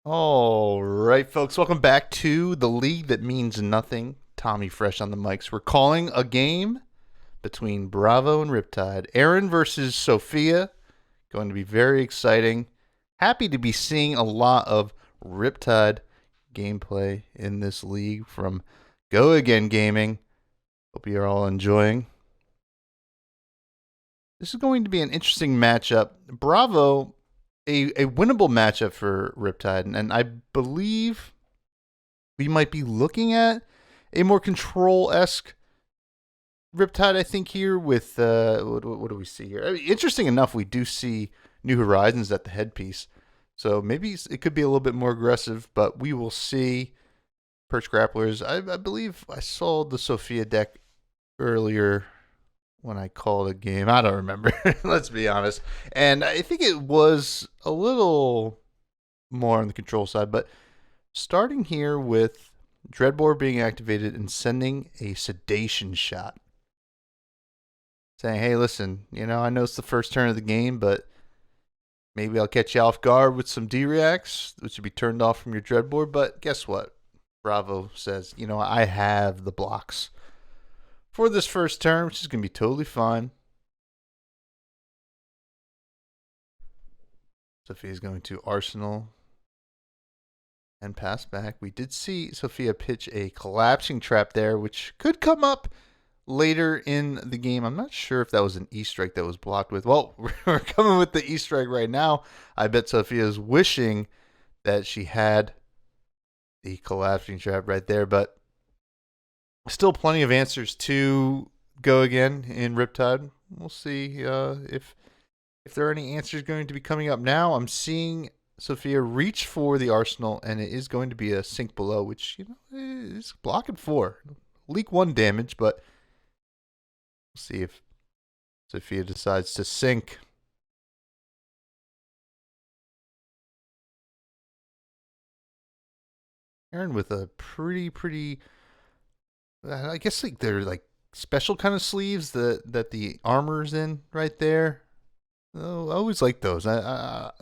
All right, folks, welcome back to the league that means nothing. Tommy Fresh on the mics. We're calling a game between Bravo and Riptide. Aaron versus Sophia. Going to be very exciting. Happy to be seeing a lot of Riptide gameplay in this league from Go Again Gaming. Hope you're all enjoying. This is going to be an interesting matchup. Bravo, a winnable matchup for Riptide, and I believe we might be looking at a more control-esque Riptide, I think, here with, what do we see here? I mean, interesting enough, we do see New Horizons at the headpiece. So maybe it could be a little bit more aggressive, but we will see. Perch Grapplers, I believe I saw the Sophia deck earlier when I called a game. I don't remember, let's be honest. And I think it was a little more on the control side, but starting here with Dreadbore being activated and sending a sedation shot. Saying, hey, listen, I know it's the first turn of the game, but maybe I'll catch you off guard with some D-Reacts, which would be turned off from your Dreadbore. But guess what? Bravo says, I have the blocks for this first turn, which is going to be totally fine. Sophia's going to Arsenal and pass back. We did see Sophia pitch a collapsing trap there, which could come up later in the game. I'm not sure if that was an E-strike that was blocked with. Well, we're coming with the E-strike right now. I bet Sophia's wishing that she had the collapsing trap right there, but still plenty of answers to Go Again in Riptide. We'll see if there are any answers going to be coming up now. I'm seeing Sophia reach for the Arsenal, and it is going to be a sink below, which is blocking 4. Leak 1 damage, but we'll see if Sophia decides to sink. Aaron with a pretty I guess like they're like special kind of sleeves that the armor's in right there. Oh, I always like those. I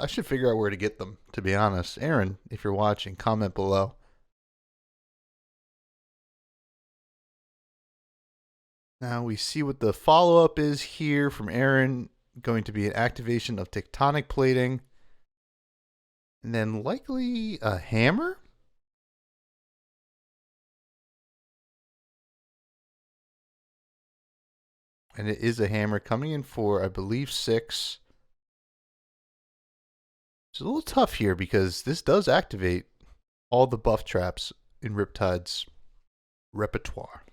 should figure out where to get them, to be honest. Aaron, if you're watching, comment below. Now we see what the follow-up is here from Aaron. Going to be an activation of tectonic plating. And then likely a hammer? And it is a hammer coming in for, I believe, 6. It's a little tough here because this does activate all the buff traps in Riptide's repertoire.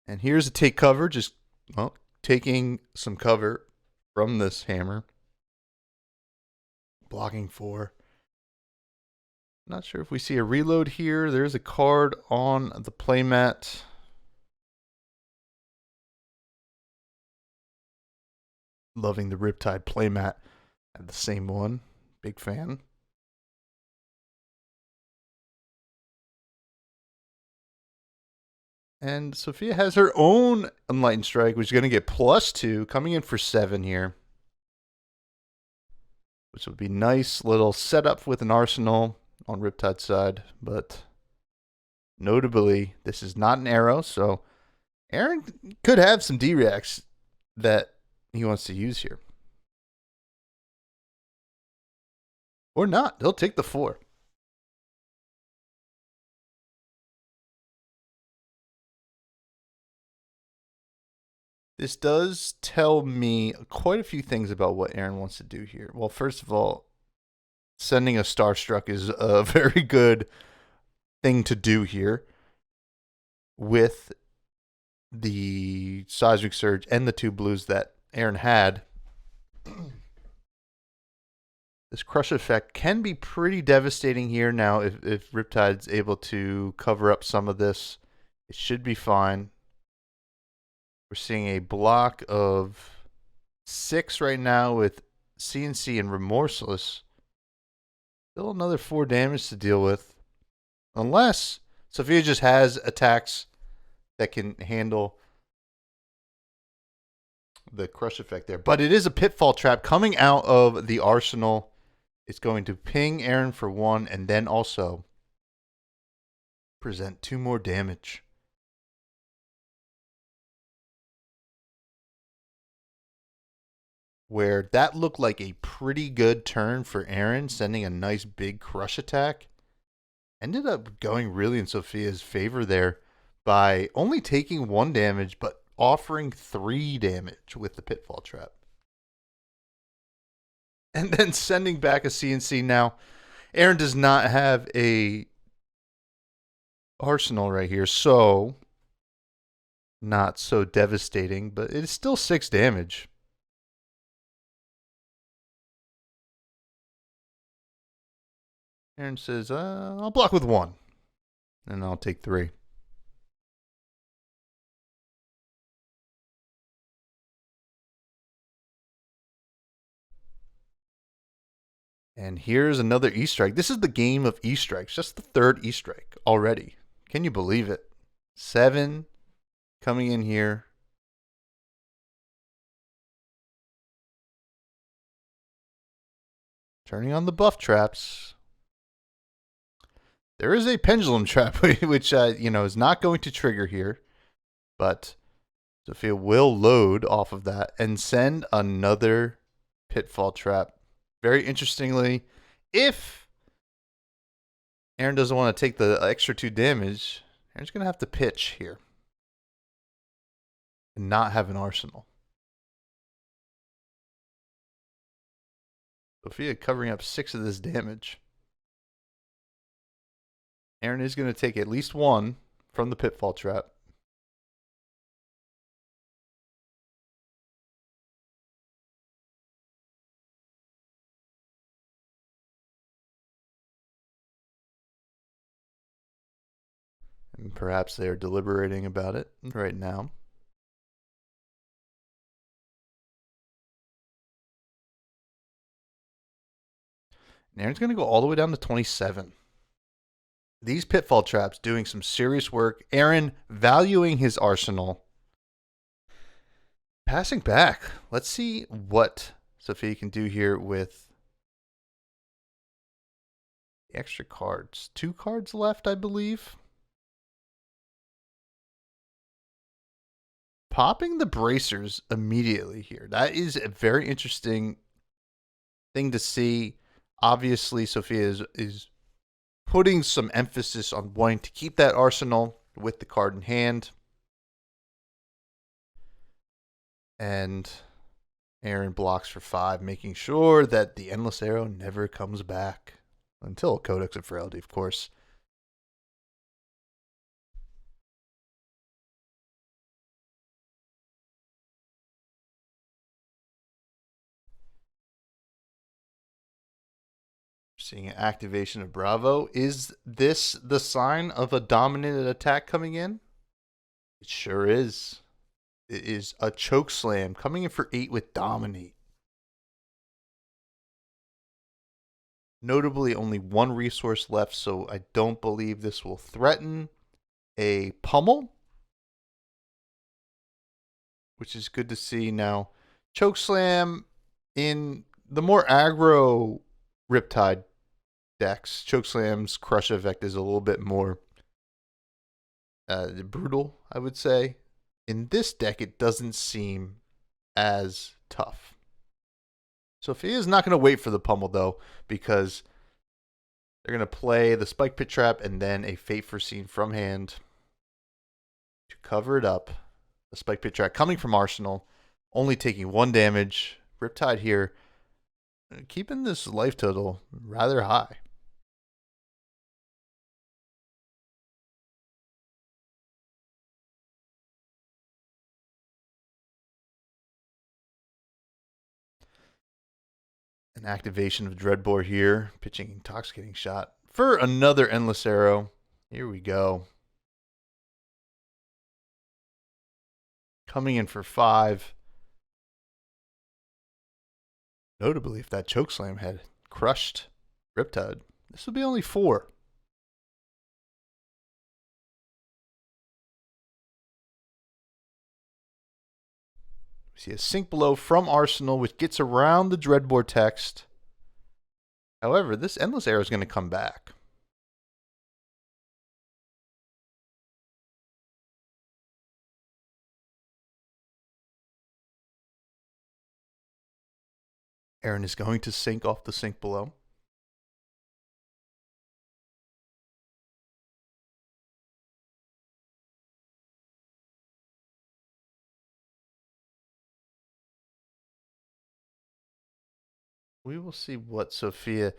And here's a take cover, just taking some cover from this hammer. Blocking 4. Not sure if we see a reload here. There's a card on the playmat. Loving the Riptide playmat. I have the same one. Big fan. And Sophia has her own Enlightened Strike, which is going to get +2, coming in for 7 here. Which would be nice little setup with an Arsenal on Riptide's side. But notably, this is not an arrow, so Aaron could have some D-Reacts that he wants to use here. Or not. He'll take the 4. This does tell me quite a few things about what Aaron wants to do here. Well, first of all, sending a Starstruck is a very good thing to do here with the Seismic Surge and the 2 blues that Aaron had. This crush effect can be pretty devastating here now if Riptide's able to cover up some of this. It should be fine. We're seeing a block of 6 right now with CNC and Remorseless. Still another 4 damage to deal with. Unless Sophia just has attacks that can handle the crush effect there. But it is a pitfall trap coming out of the arsenal. It's going to ping Aaron for 1 and then also present 2 more damage. Where that looked like a pretty good turn for Aaron, sending a nice big crush attack. Ended up going really in Sophia's favor there by only taking 1 damage, but offering 3 damage with the pitfall trap. And then sending back a CNC. Now, Aaron does not have a arsenal right here, so not so devastating, but it is still 6 damage. Aaron says, I'll block with 1. And I'll take 3. And here's another E-Strike. This is the game of E-Strikes. Just the 3rd E-Strike already. Can you believe it? 7 coming in here. Turning on the buff traps. There is a pendulum trap, which is not going to trigger here, but Sophia will load off of that and send another pitfall trap. Very interestingly, if Aaron doesn't want to take the extra 2 damage, Aaron's going to have to pitch here and not have an arsenal. Sophia covering up 6 of this damage. Aaron is going to take at least 1 from the pitfall trap. And perhaps they are deliberating about it right now. And Aaron's going to go all the way down to 27. These pitfall traps doing some serious work. Aaron valuing his arsenal. Passing back. Let's see what Sophia can do here with the extra cards. 2 cards left, I believe. Popping the bracers immediately here. That is a very interesting thing to see. Obviously, Sophia is putting some emphasis on wanting to keep that arsenal with the card in hand. And Aaron blocks for 5, making sure that the Endless Arrow never comes back. Until Codex of Frailty, of course. Seeing an activation of Bravo. Is this the sign of a dominant attack coming in? It sure is. It is a choke slam coming in for 8 with Dominate. Notably, only 1 resource left, so I don't believe this will threaten a pummel, which is good to see. Now, choke slam in the more aggro Riptide decks, Chokeslam's crush effect is a little bit more brutal, I would say. In this deck, it doesn't seem as tough. Sophia is not going to wait for the pummel, though, because they're going to play the Spike Pit Trap and then a Fate Foreseen from hand to cover it up. The Spike Pit Trap coming from Arsenal, only taking 1 damage. Riptide here, keeping this life total rather high. An activation of Dreadbore here, pitching Intoxicating Shot for another Endless Arrow. Here we go. Coming in for 5. Notably, if that Chokeslam had crushed Riptide, this would be only 4. See a sink below from Arsenal, which gets around the Dreadboard text. However, this Endless Arrow is going to come back. Aaron is going to sink off the sink below. We will see what Sophia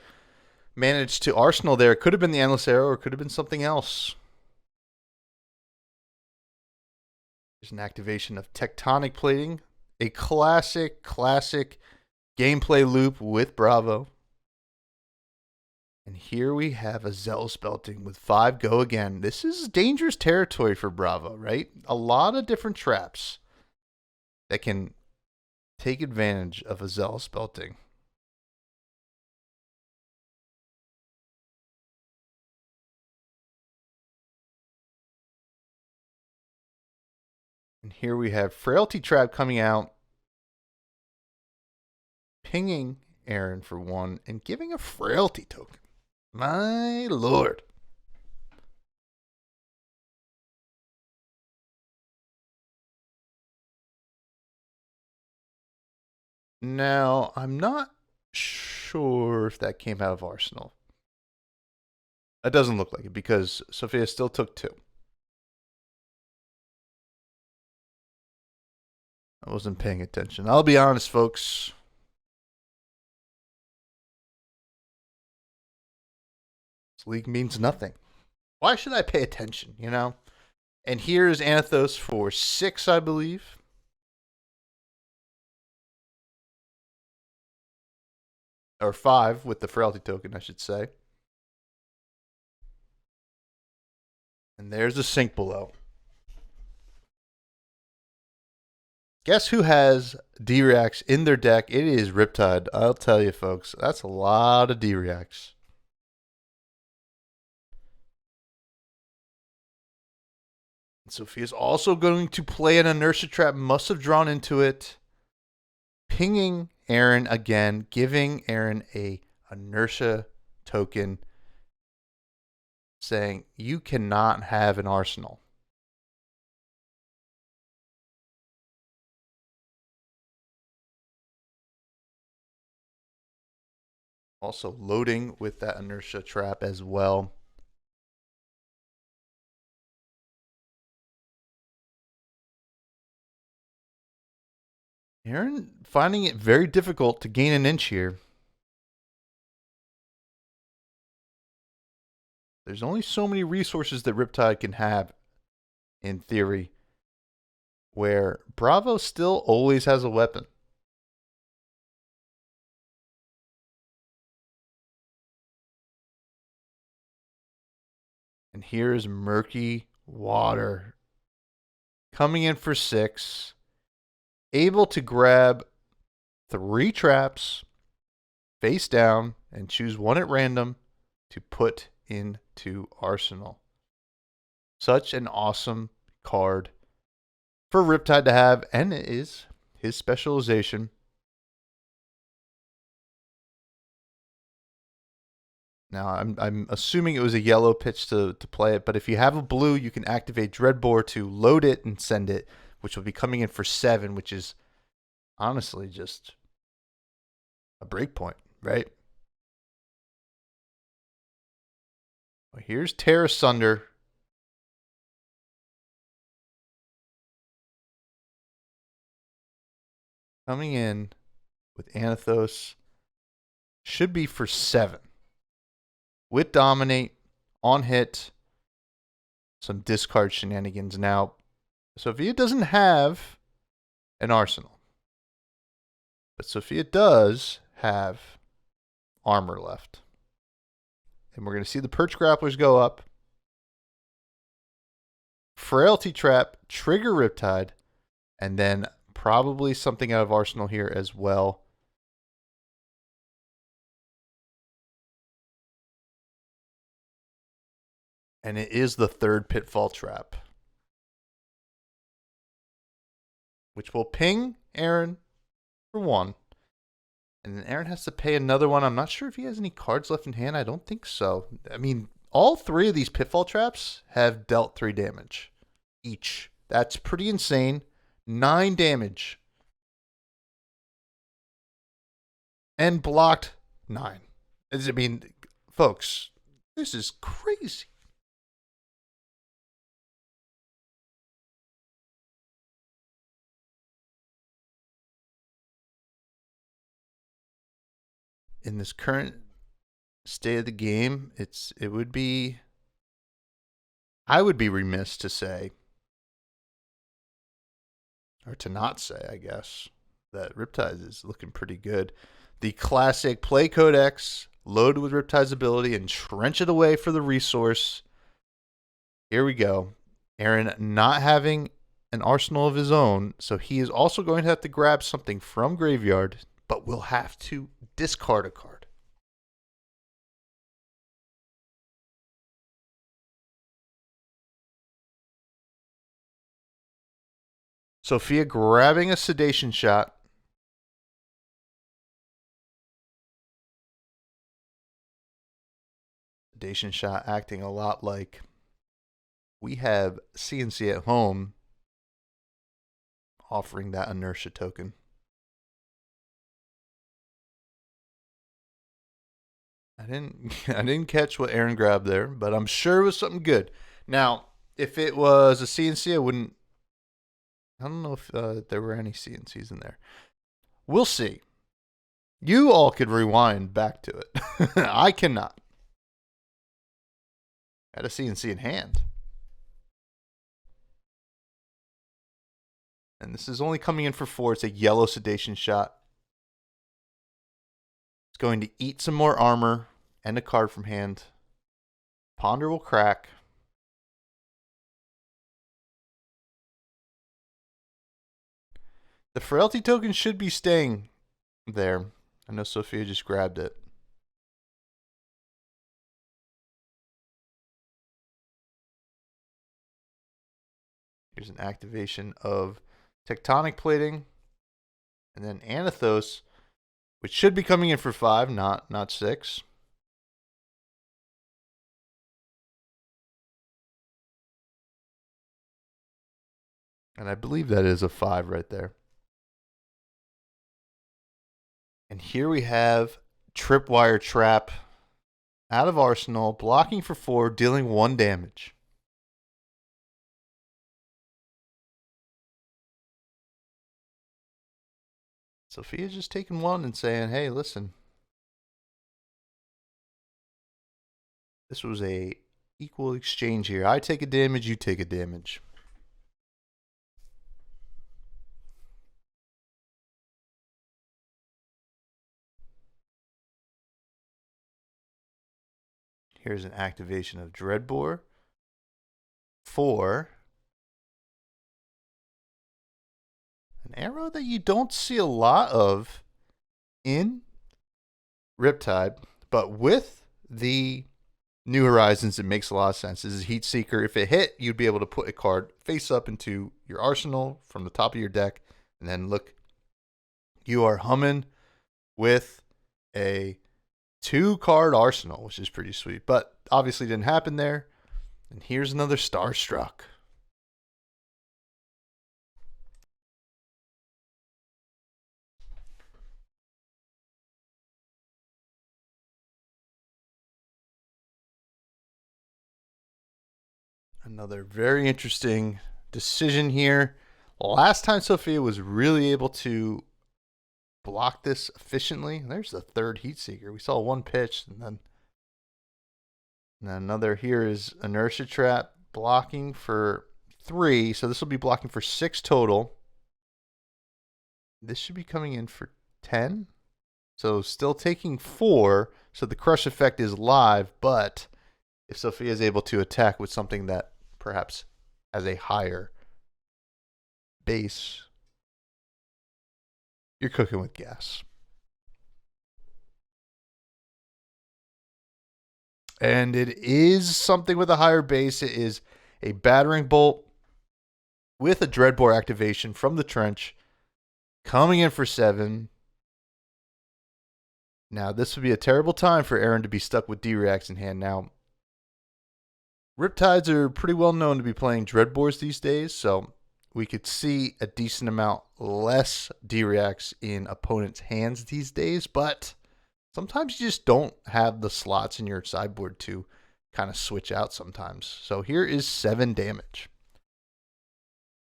managed to Arsenal there. It could have been the Endless Arrow or it could have been something else. There's an activation of Tectonic Plating. A classic gameplay loop with Bravo. And here we have a Zealous Belting with 5 go again. This is dangerous territory for Bravo, right? A lot of different traps that can take advantage of a Zealous Belting. And here we have Frailty Trap coming out, pinging Aaron for 1 and giving a Frailty token. My lord. Now, I'm not sure if that came out of Arsenal. That doesn't look like it because Sophia still took 2. I wasn't paying attention. I'll be honest, folks. This league means nothing. Why should I pay attention, you know? And here's Anathos for 6, I believe. Or 5 with the Frailty token, I should say. And there's the sink below. Guess who has D-Reacts in their deck? It is Riptide. I'll tell you, folks. That's a lot of D-Reacts. Sophia's also going to play an Inertia Trap. Must have drawn into it. Pinging Aaron again. Giving Aaron a Inertia token. Saying, you cannot have an Arsenal. Also loading with that Inertia Trap as well. Aaron finding it very difficult to gain an inch here. There's only so many resources that Riptide can have, in theory, where Bravo still always has a weapon. And here's Murky Water coming in for 6. Able to grab 3 traps face down and choose 1 at random to put into Arsenal. Such an awesome card for Riptide to have, and it is his specialization. Now, I'm assuming it was a yellow pitch to play it, but if you have a blue, you can activate Dreadbore to load it and send it, which will be coming in for 7, which is honestly just a break point, right? Well, here's Tear Asunder. Coming in with Anathos. Should be for 7. With Dominate, on hit, some discard shenanigans. Now, Sophia doesn't have an Arsenal. But Sophia does have armor left. And we're going to see the Perch Grapplers go up. Frailty Trap, trigger Riptide, and then probably something out of Arsenal here as well. And it is the 3rd Pitfall Trap, which will ping Aaron for 1. And then Aaron has to pay another one. I'm not sure if he has any cards left in hand. I don't think so. I mean, all 3 of these Pitfall traps have dealt 3 damage each. That's pretty insane. 9 damage. And blocked 9. I mean, folks, this is crazy. In this current state of the game, I would be remiss to say, or to not say, I guess, that Riptide is looking pretty good. The classic play codex, loaded with Riptide's ability, and trench it away for the resource. Here we go. Aaron not having an arsenal of his own, so he is also going to have to grab something from graveyard, but will have to discard a card. Sophia grabbing a sedation shot. Sedation shot acting a lot like we have CNC at home offering that inertia token. I didn't catch what Aaron grabbed there, but I'm sure it was something good. Now, if it was a CNC, I don't know if there were any CNCs in there. We'll see. You all could rewind back to it. I cannot. Got a CNC in hand. And this is only coming in for 4. It's a yellow sedation shot. It's going to eat some more armor and a card from hand. Ponder will crack. The frailty token should be staying there. I know Sophia just grabbed it. Here's an activation of tectonic plating. And then Anathos, which should be coming in for 5, not 6. And I believe that is a 5 right there. And here we have Tripwire Trap out of Arsenal, blocking for 4, dealing 1 damage. Sophia's just taking 1 and saying, hey, listen. This was a equal exchange here. I take a damage, you take a damage. Here's an activation of Dreadbore. 4. An arrow that you don't see a lot of in Riptide, but with the New Horizons, it makes a lot of sense. This is Heat Seeker. If it hit, you'd be able to put a card face up into your arsenal from the top of your deck. And then look, you are humming with a 2-card arsenal, which is pretty sweet. But obviously didn't happen there. And here's another Starstruck. Another very interesting decision here. Last time Sophia was really able to block this efficiently. There's the 3rd Heat Seeker. We saw 1 pitch, and then another here is Inertia Trap blocking for 3. So this will be blocking for 6 total. This should be coming in for 10. So still taking 4. So the crush effect is live, but if Sophia is able to attack with something that perhaps has a higher base, you're cooking with gas. And it is something with a higher base. It is a Battering Bolt with a Dreadbore activation from the trench. Coming in for 7. Now, this would be a terrible time for Aaron to be stuck with D-Reacts in hand. Now, Riptides are pretty well known to be playing Dreadbores these days, so we could see a decent amount less D-Reacts in opponents' hands these days, but sometimes you just don't have the slots in your sideboard to kind of switch out sometimes. So here is 7 damage.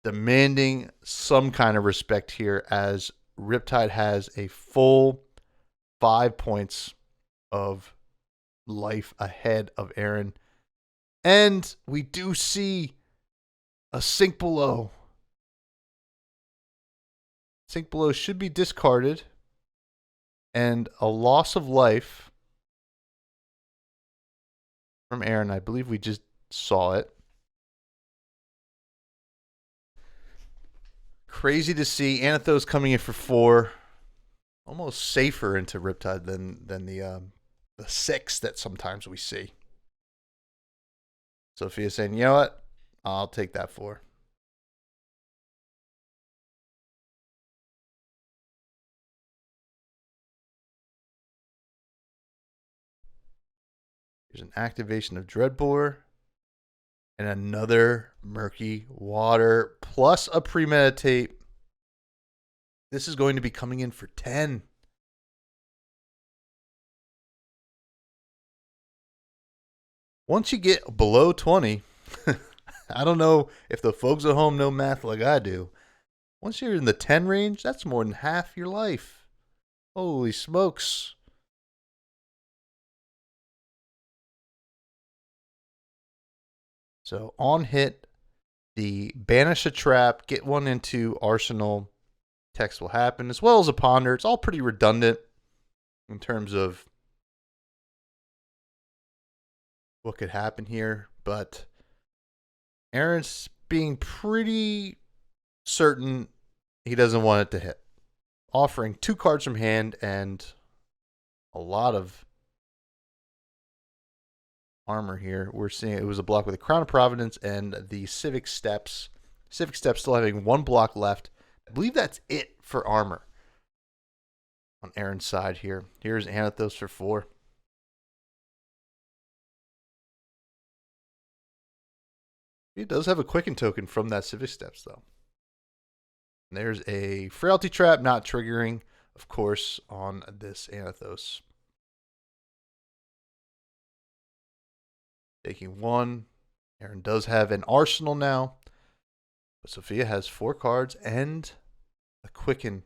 Demanding some kind of respect here as Riptide has a full 5 points of life ahead of Aaron. And we do see a Sink Below. Sink Below should be discarded. And a loss of life from Aaron. I believe we just saw it. Crazy to see Anathos coming in for 4. Almost safer into Riptide than the 6 that sometimes we see. Sophia saying, you know what? I'll take that 4. Here's an activation of Dreadbore. And another Murky Water plus a Premeditate. This is going to be coming in for 10. Once you get below 20, I don't know if the folks at home know math like I do. Once you're in the 10 range, that's more than half your life. Holy smokes. So on hit, the banish a trap, get one into arsenal, text will happen, as well as a ponder. It's all pretty redundant in terms of what could happen here, but Aaron's being pretty certain he doesn't want it to hit. Offering 2 cards from hand and a lot of armor here. We're seeing it was a block with a Crown of Providence and the Civic Steps. Civic Steps still having 1 block left. I believe that's it for armor on Aaron's side here. Here's Anathos for 4. He does have a Quicken token from that Civic Steps, though. And there's a Frailty Trap not triggering, of course, on this Anathos. Taking 1. Aaron does have an arsenal now. But Sophia has 4 cards and a Quicken.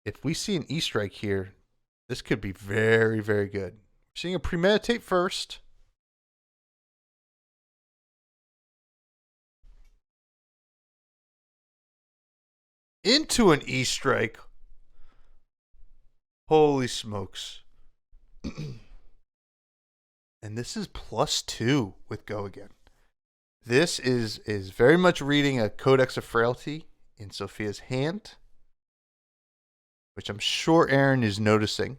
If we see an E-Strike here, this could be very, very good. We're seeing a Premeditate first. Into an E-Strike. Holy smokes. And this is +2 with Go Again. This is very much reading a Codex of Frailty in Sophia's hand, which I'm sure Aaron is noticing.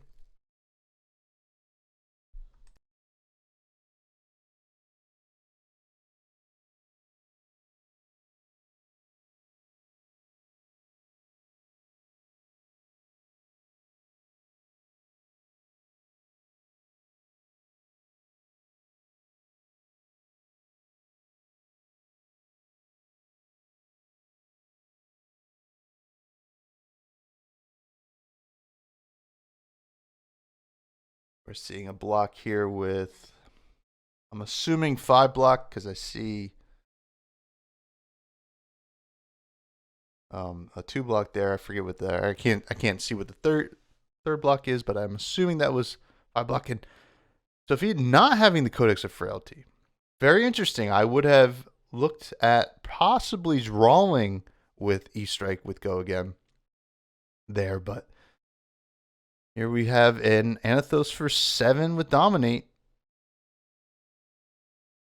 We're seeing a block here with, I'm assuming 5 block because I see a 2 block there. I forget what the I can't see what the third block is, but I'm assuming that was 5 block. And Sophia not having the Codex of Frailty, very interesting. I would have looked at possibly drawing with E-Strike with Go Again there, but here we have an Anathos for 7 with Dominate.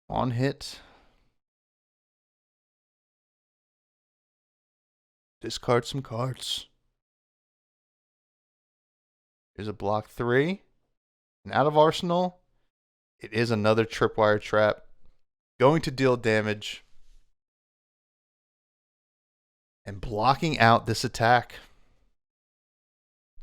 On hit. Discard some cards. Here's a block 3. And out of arsenal, it is another Tripwire Trap. Going to deal damage. And blocking out this attack.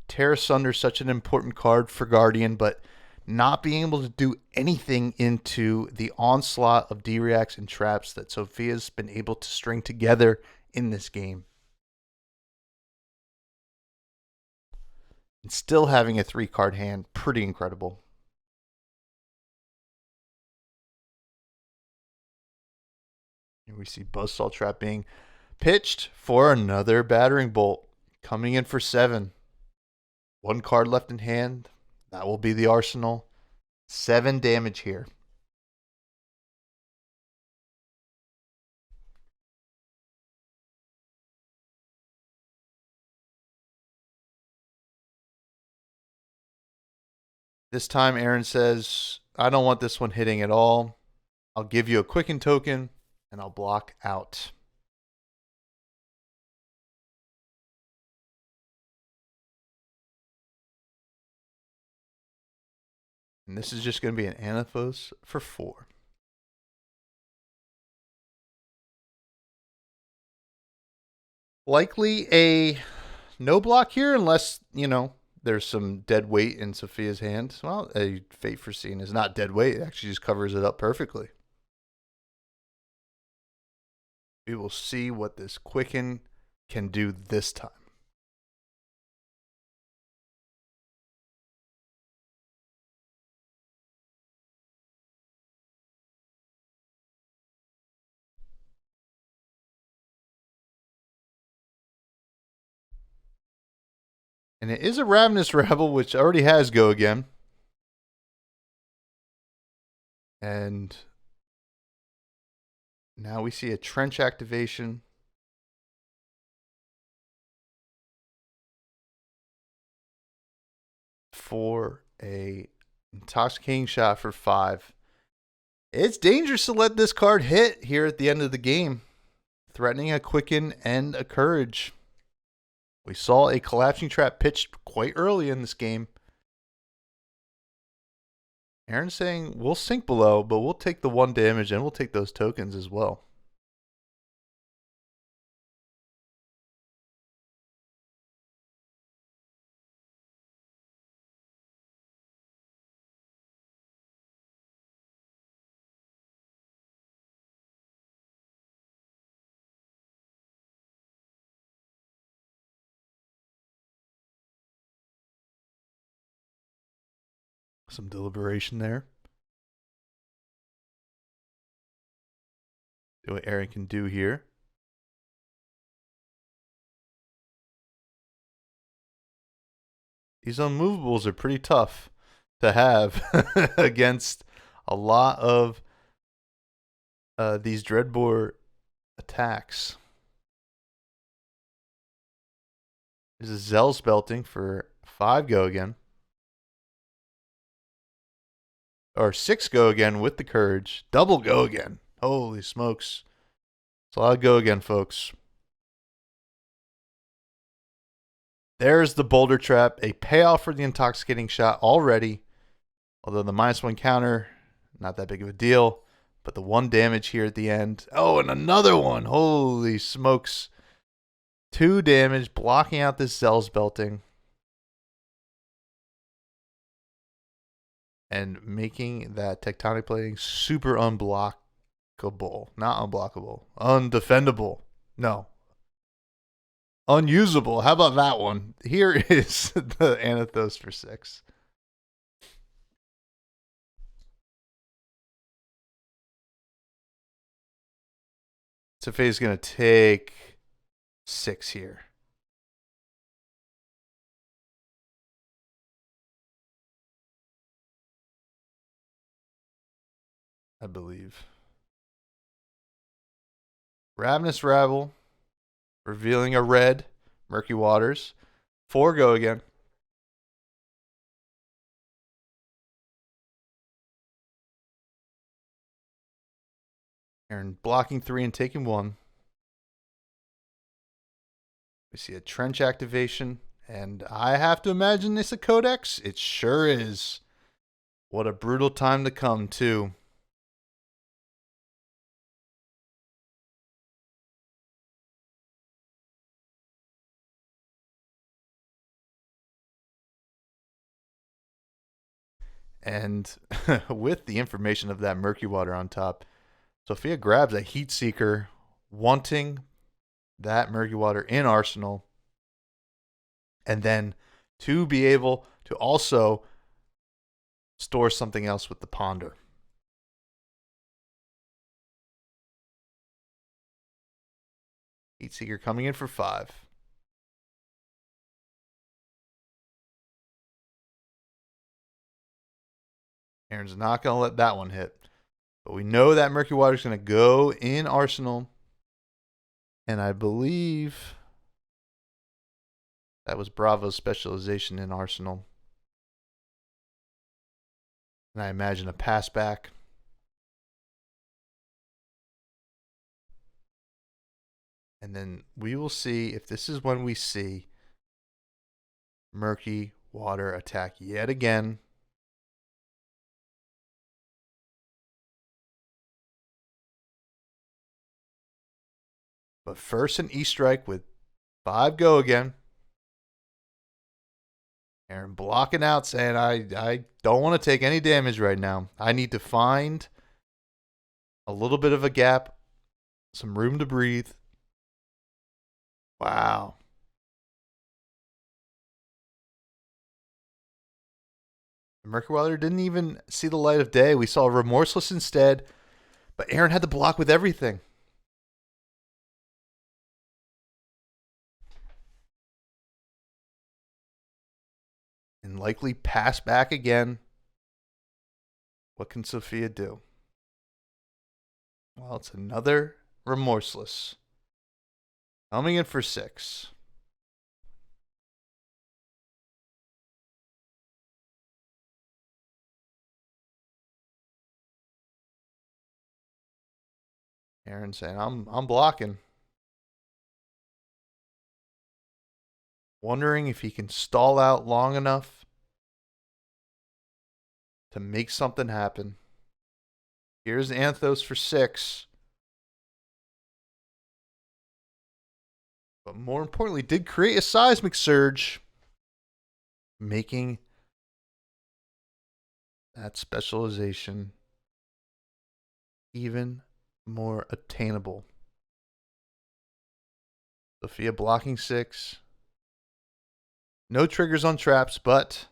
tear asunder such an important card for Guardian, but not being able to do anything into the onslaught of D-reacts and traps that Sophia's been able to string together in this game. And still having a 3-card hand, pretty incredible. Here we see Buzzsaw Trap being pitched for another battering bolt, coming in for 7. 1 card left in hand. That will be the arsenal. 7 damage here. This time Aaron says, I don't want this one hitting at all. I'll give you a quicken token and I'll block out. And this is just going to be an Anathos for 4. Likely a no block here unless, there's some dead weight in Sophia's hand. Well, a Fate Foreseen is not dead weight. It actually just covers it up perfectly. We will see what this Quicken can do this time. And it is a Ravenous Rebel, which already has Go Again. And now we see a Trench activation. For a Intoxicating Shot for 5. It's dangerous to let this card hit here at the end of the game, threatening a Quicken and a Courage. We saw a Collapsing Trap pitched quite early in this game. Aaron's saying we'll sink below, but we'll take the 1 damage and we'll take those tokens as well. Some deliberation there. See what Aaron can do here. These unmovables are pretty tough to have against a lot of these Dreadbore attacks. There's a Zell's Belting for 5 Go Again. Or 6 Go Again with the Courage. Double Go Again. Holy smokes. It's a lot of Go Again, folks. There's the Boulder Trap. A payoff for the Intoxicating Shot already. Although the -1 counter, not that big of a deal. But the 1 damage here at the end. Oh, and another one. Holy smokes. 2 damage, blocking out this Zell's Belting. And making that Tectonic Plating super unblockable. Not unblockable. Undefendable. No. Unusable. How about that one? Here is the Anathos for 6. Sophia's going to take 6 here. I believe. Ravenous Rabble, revealing a red Murky Waters. 4 Go Again. Aaron blocking 3 and taking 1. We see a Trench activation, and I have to imagine this a Codex. It sure is. What a brutal time to come, too. And with the information of that Murky Water on top, Sophia grabs a Heat Seeker, wanting that Murky Water in arsenal, and then to be able to also store something else with the Ponder. Heat Seeker coming in for 5. Aaron's not going to let that one hit. But we know that Murky Water is going to go in arsenal. And I believe that was Bravo's specialization in arsenal. And I imagine a pass back. And then we will see if this is when we see Murky Water attack yet again. But first an E-strike with 5 go again. Aaron blocking out, saying, I don't want to take any damage right now. I need to find a little bit of a gap, some room to breathe. Wow. Murky Water didn't even see the light of day. We saw Remorseless instead, but Aaron had to block with everything. And likely pass back again. What can Sophia do? Well, it's another Remorseless. Coming in for 6. Aaron saying, I'm blocking. Wondering if he can stall out long enough to make something happen. Here's Anthos for 6. But more importantly, did create a seismic surge, making that specialization even more attainable. Sophia blocking 6. No triggers on traps, but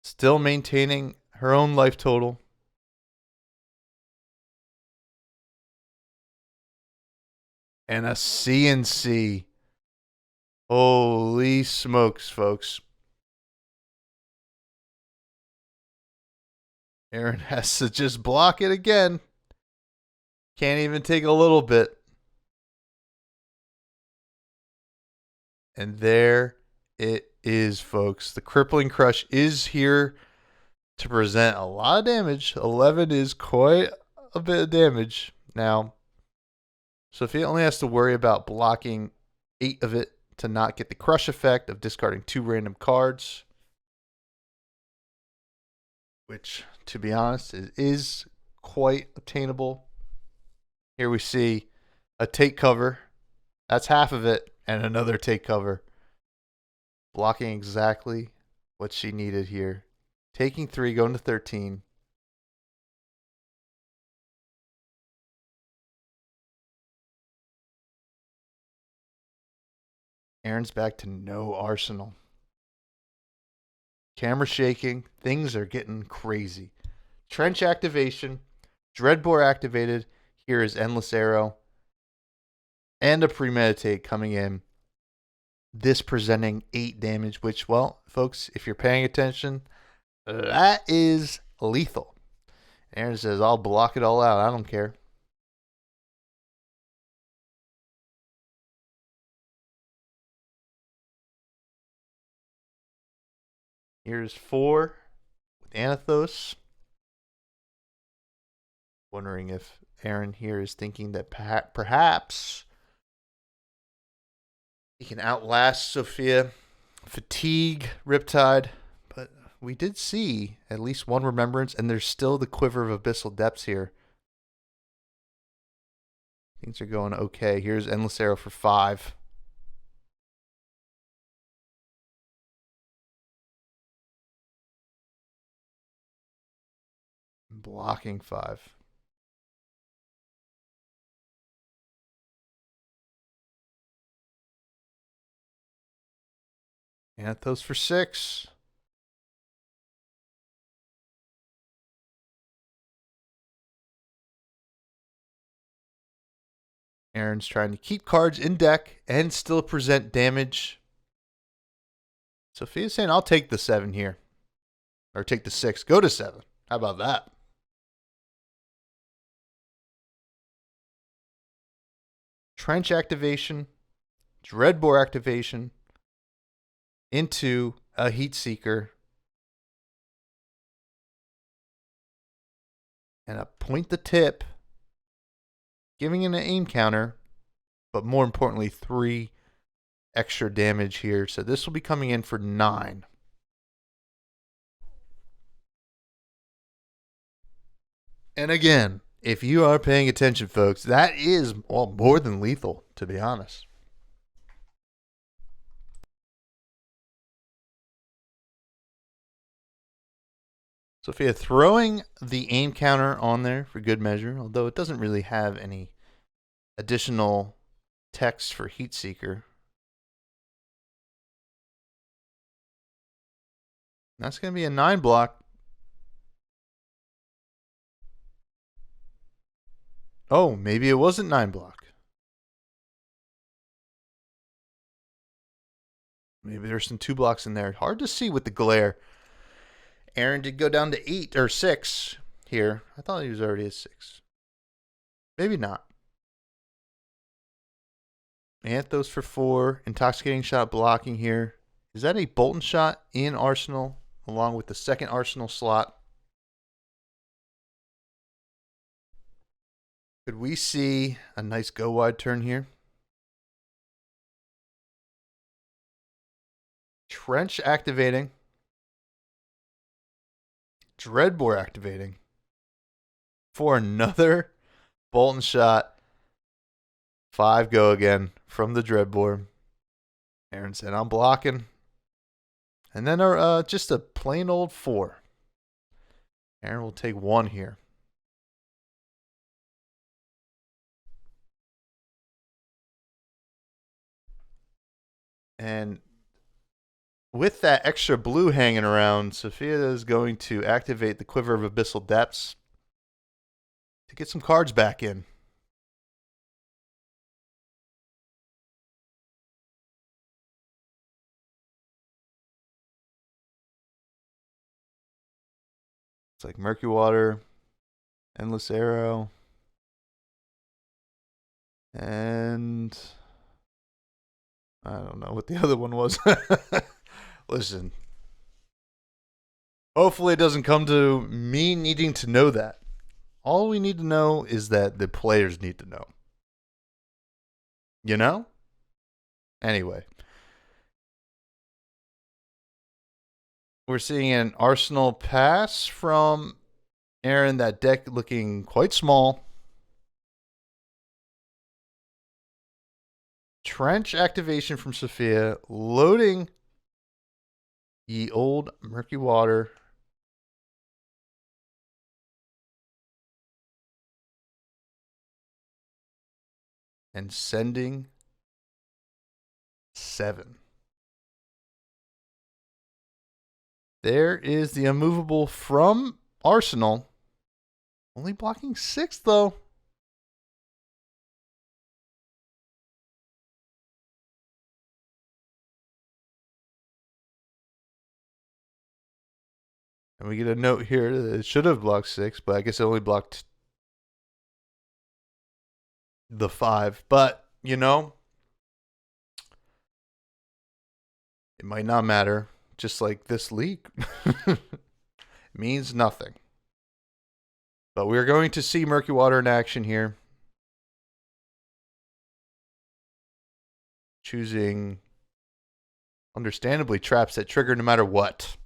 still maintaining her own life total. And a CNC. Holy smokes, folks. Aaron has to just block it again. Can't even take a little bit. And there it is, folks. The Crippling Crush is here to present a lot of damage. 11 is quite a bit of damage. Now, Sophia only has to worry about blocking 8 of it to not get the crush effect of discarding 2 random cards. Which, to be honest, is quite obtainable. Here we see a take cover. That's half of it. And another take cover. Blocking exactly what she needed here. Taking 3, going to 13. Aaron's back to no arsenal. Camera shaking. Things are getting crazy. Trench activation. Dreadbore activated. Here is Endless Arrow. And a Premeditate coming in. This presenting 8 damage, which, well, folks, if you're paying attention, that is lethal. Aaron says, I'll block it all out. I don't care. Here's 4 with Anathos. Wondering if Aaron here is thinking that perhaps he can outlast Sophia. Fatigue, Riptide. But we did see at least one Remembrance, and there's still the Quiver of Abyssal Depths here. Things are going okay. Here's Endless Arrow for 5. Blocking 5. Anthos for 6. Aaron's trying to keep cards in deck and still present damage. Sophia's saying, I'll take the 7 here. Or take the 6. Go to 7. How about that? Trench activation. Dreadbore activation. Into a Heat Seeker. And a Point the Tip. Giving it an aim counter. But more importantly, 3 extra damage here. So this will be coming in for 9. And again, if you are paying attention, folks, that is more than lethal, to be honest. Sophia throwing the aim counter on there for good measure, although it doesn't really have any additional text for Heat Seeker. That's going to be a 9 block. Oh, maybe it wasn't 9 block. Maybe there's some 2 blocks in there. Hard to see with the glare. Aaron did go down to 8 or 6 here. I thought he was already at 6. Maybe not. Anthos for 4. Intoxicating Shot blocking here. Is that a Bolton shot in Arsenal along with the second Arsenal slot? Could we see a nice go wide turn here? Trench activating. Dreadbore activating. For another Bolton shot. 5 go again from the Dreadbore. Aaron said, I'm blocking. And then just a plain old 4. Aaron will take 1 here. And with that extra blue hanging around, Sophia is going to activate the Quiver of Abyssal Depths to get some cards back in. It's like Murky Water, Endless Arrow, and I don't know what the other one was. Listen, hopefully it doesn't come to me needing to know that. All we need to know is that the players need to know. You know? Anyway. We're seeing an Arsenal pass from Aaron. That deck looking quite small. Trench activation from Sophia. Loading ye old Murky Water. And sending 7. There is the unmovable from Arsenal. Only blocking 6, though. And we get a note here that it should have blocked 6, but I guess it only blocked the 5. But, you know, it might not matter. Just like this leak means nothing. But we're going to see Murky Water in action here. Choosing, understandably, traps that trigger no matter what.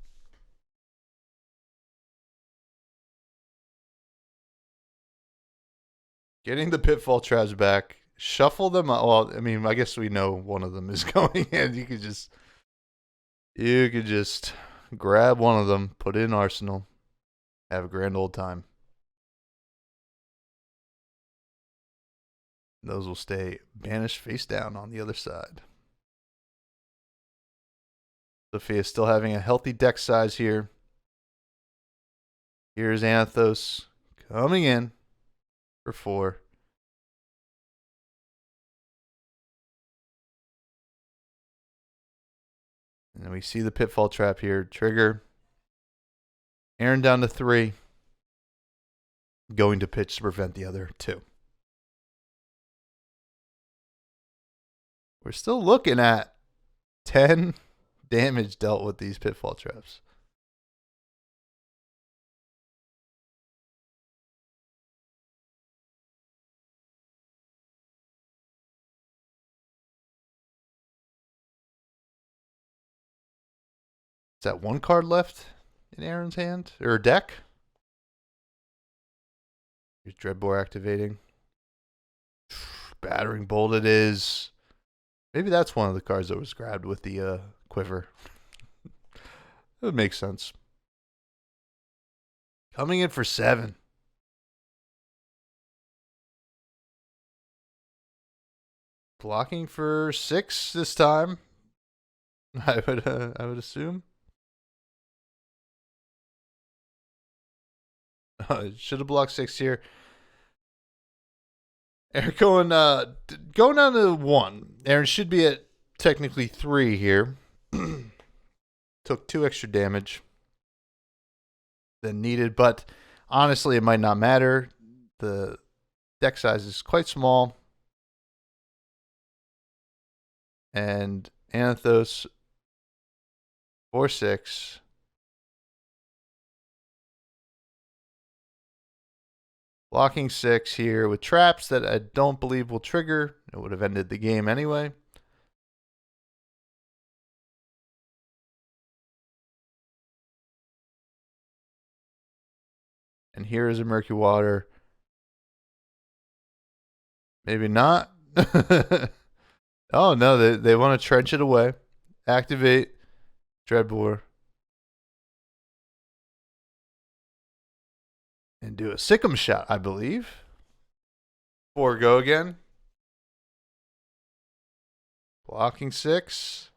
Getting the Pitfall traps back. Shuffle them. Well, I mean, I guess we know one of them is going in. You could just grab one of them, put it in Arsenal, have a grand old time. Those will stay banished face down on the other side. Sophia still having a healthy deck size here. Here's Anathos coming in for 4. And we see the Pitfall trap here. Trigger. Aaron down to 3. Going to pitch to prevent the other 2. We're still looking at 10 damage dealt with these Pitfall traps. Is that 1 card left in Aaron's hand? Or deck? Here's Dreadbore activating. Battering Bolt it is. Maybe that's one of the cards that was grabbed with the quiver. That would make sense. Coming in for 7. Blocking for 6 this time. I would assume. Should have blocked 6 here. Aaron going down to 1. Aaron should be at technically 3 here. Took 2 extra damage than needed, but honestly, it might not matter. The deck size is quite small. And Anathos 4/6. Blocking 6 here with traps that I don't believe will trigger. It would have ended the game anyway. And here is a Murky Water. Maybe not. Oh, no, they want to trench it away. Activate Dreadbore. And do a Sick'em shot, I believe. 4 go again. Blocking 6.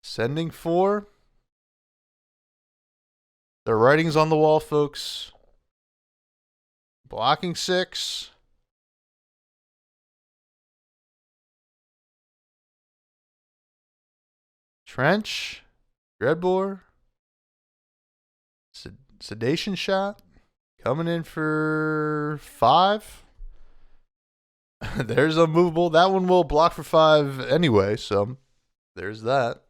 Sending 4. The writing's on the wall, folks. Blocking 6. Trench. Dreadbore. Sedation shot. Coming in for 5. There's a movable. That one will block for 5 anyway, so there's that.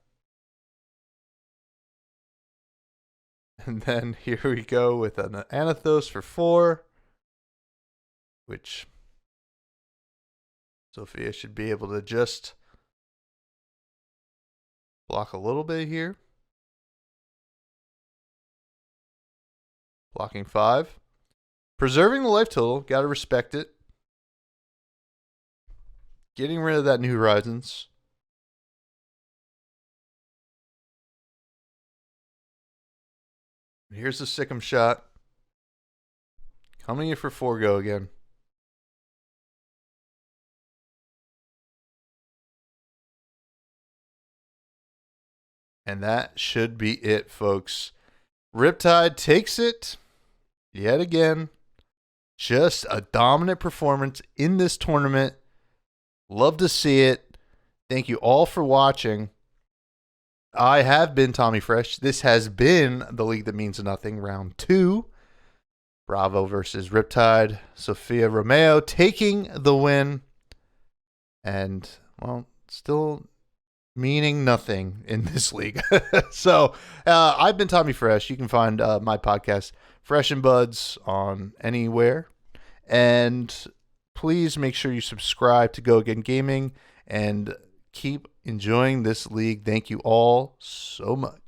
And then here we go with an Anathos for 4, which Sophia should be able to just block a little bit here. Blocking 5. Preserving the life total. Got to respect it. Getting rid of that New Horizons. Here's the Sick'em shot. Coming in for 4 go again. And that should be it, folks. Riptide takes it yet again. Just a dominant performance in this tournament. Love to see it. Thank you all for watching. I have been Tommy Fresh. This has been The League That Means Nothing, round 2. Bravo versus Riptide. Sophia Romeo taking the win. And, well, still meaning nothing in this league. So, I've been Tommy Fresh. You can find my podcast, Fresh and Buds, on anywhere. And please make sure you subscribe to Go Again Gaming and keep enjoying this league. Thank you all so much.